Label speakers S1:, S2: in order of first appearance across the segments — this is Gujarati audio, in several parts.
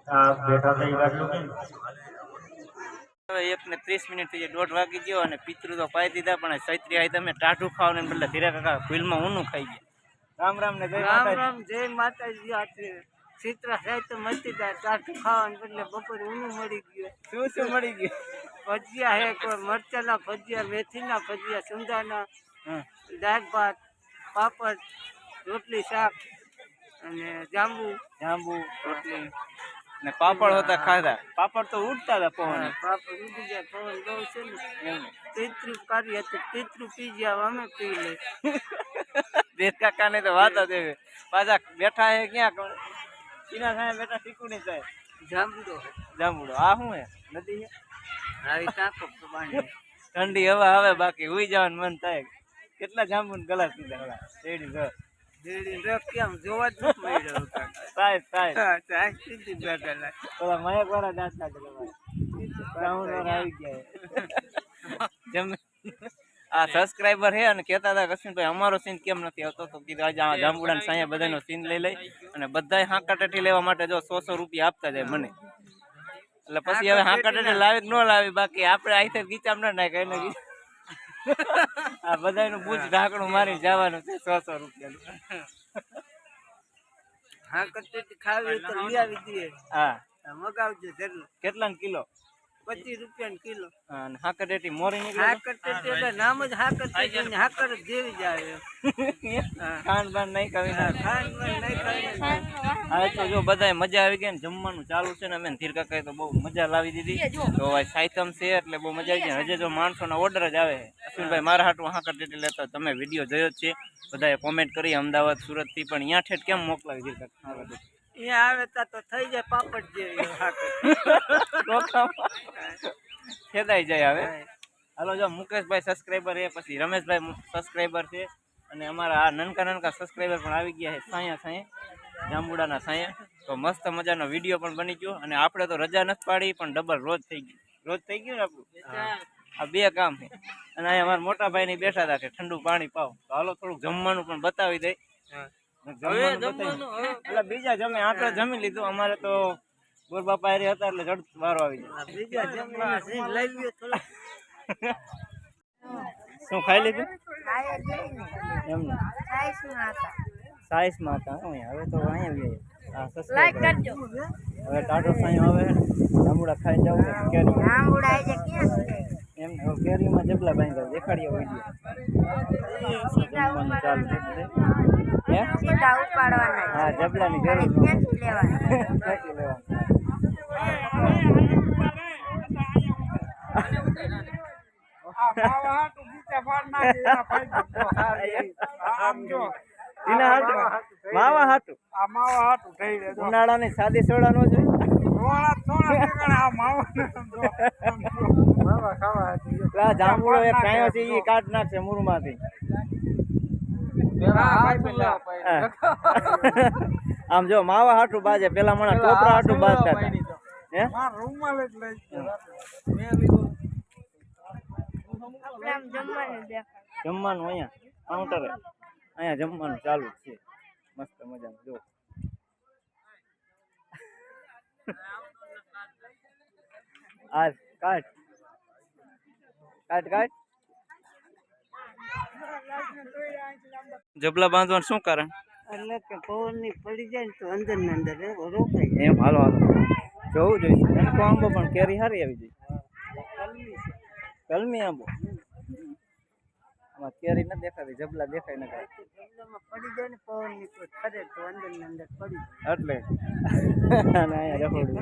S1: आप बैठा था ये बात लोग 1:30 થી 1:30 વાગી ગયો અને પિતૃ તો પાઈ દીધા પણ ચૈત્રી આઈ તમે ટાઢું ખાવ ને બદલે ધીરે કાકા ફિલ્મમાં ઊનું ખાઈ ગયા. રામ રામ ને જય માતાજી. આ ચિત્રા સાહેબ તો મસ્તી થાય ટાઢું ખાવાને બદલે બપોરે ઊનું મળી ગયું. શું મળી ગયું? ભજીયા હે, કોઈ મરચાના ભજીયા, મેથીના ભજીયા, સુંદાના, દાળ ભાત, પાપડ, રોટલી, શાક અને જાંબુ રોટલી ને પાપડ હતા ખાધા. પાપડ તો ઉડતા હતા પવન. પાપડ ઉડી જાય, પવન બહુ છે ને. પિતૃ કાર્ય હતું, પિતૃ પી ગયા, અમે પી લે. દેશ કાકા ને તો વાત હતી. પાછા બેઠા હે ક્યાં ચીના સામે બેઠા શીખું થાય. જાંબુડો આ શું હે? નદી હે આવી ટાંકો પાણી ઠંડી હવા આવે બાકી હુઈ જવાનું મન થાય. કેટલા જાંબુ ને ગલાસ પીધા હલા શેરડી રસ કેમ જોવા જ નથી મળ્યો. સાહેબ સીધી બેઠેલા પેલા મયક વાળા દાંત આવી ગયા. આ સબસ્ક્રાઈબર હે અને કહેતા હતા કશ્મીરભાઈ અમારો સીન કેમ નથી આવતો, તો કીધું આજે આ જાંબુડા સાયા બધાનો સીન લઈ અને બધા હાંકાટેટી લેવા માટે જો 100 રૂપિયા આપતા જાય મને. એટલે પછી હવે હાંકાટેટી લાવી કે ન લાવી, બાકી આપણે આઈથે ગીચામ ના નાખે એને આ બધાનું બૂજ ઢાંકણું મારી જવાનું છે 100 રૂપિયા. હાંકાટેટી ખાવી તો લઈ આવી દઈએ. હા મગાવજો જરૂર. કેટલા કિલો? 25 રૂપિયા કિલો. અને હાકરટેટી મોરી નીકળે. હાકરટેટી એટલે નામ જ હાકરટેટી, હાકર જ જેવી જાય. ખાંડ બાંડ નહીં ખાવી. ખાંડ બાંડ નહીં ખાવી. હા તો જો બધાય મજા આવી ગઈ ને જમવાનું ચાલુ છે ને અમે ધીર કાકાએ તો બહુ મજા લાવી દીધી. તો સાયતમ છે એટલે બહુ મજા આવી ગઈ. હજે જો માણસોના ઓર્ડર જ આવે. અશ્વિનભાઈ મારા હાટું હાકરટેટી લેતા તમે વિડીયો જોયો જ છે, બધાએ કોમેન્ટ કરી અમદાવાદ સુરત થી, પણ અહીંયા ઠેઠ કેમ મોકલાવી ધીર કાકા? અહીંયા આવે તો થઈ જાય પાપડ જેવી ખેદાઈ જાય. હવે હાલો જો મુકેશભાઈ સબસ્ક્રાઈબર છે, પછી રમેશભાઈ સબસ્ક્રાઈબર છે, અને અમારા આ નાનકા સબસ્ક્રાઈબર પણ આવી ગયા છે. સાયા જાંબુડાના સાયા. તો મસ્ત મજાનો વિડીયો પણ બની ગયો અને આપણે તો રજા નથી પાડી પણ ડબલ રોજ થઈ ગયું. રોજ થઈ ગયું ને આપણું. આ બે કામ છે. અને અહીંયા અમારા મોટા ભાઈ ની બેઠા હતા કે ઠંડુ પાણી પાવ. તો હાલો થોડુંક જમવાનું પણ બતાવી દઈ. એટલે બીજા જમે આપણે જમી લીધું. અમારે તો ગોરબાપા હારે હતા એટલે જડ વારો આવી જાય. શું ખાઈ લીધું એમ ને સાઈઝમાં હતા. હવે તો અહીંયા હવે ટાટો સાયો આવે જાંબુડા ખાઈ જાવ કેરી એમ ને. હવે કેરીમાં જબલા બાંધ્યા દેખાડીએ વિડીયો ચાલુ હા જબલાની જરૂર માવા હાટું ઉનાળાની સાદી સોડા નો જોઈએ. જાંબુડો એક કાયો છે એ કાઢ નાખશે મૂળમાંથી. આમ જો માવા હાટું બાજે પેલા મને ટોપરા હાટું બાજતા જમવાનું અહીંયા કાઉન્ટરે અહીંયા જમવાનું ચાલુ છે મસ્ત મજાનું. જો આ કાટ કાટ કાટ જબલા બાંધવાનું શું કારણ?
S2: એટલે કે પવન ની પડી જાય ને તો અંદર ને અંદર રોકાય
S1: એમ. હાલો હાલો જોવું જોઈએ. એમ તો આંબો પણ કેરી સારી આવી જાય. કલમી આંબો આમાં કેરી નથી દેખાતી. જબલા દેખાય ને કાંઈ
S2: પડી જાય ને પવન ની ખરે તો અંદર ને અંદર પડી
S1: એટલે અહીંયા રખોડું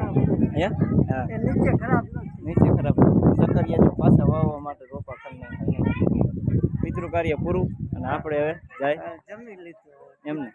S1: અહીંયા
S2: નીચે ખરાબ નથી.
S1: નીચે ખરાબ સકરિયા જો પાછા વાવવા માટે રોપા કરી નાખાય. પિતૃ કાર્ય પૂરું અને આપણે હવે જાય
S2: જમી લીધું
S1: એમને.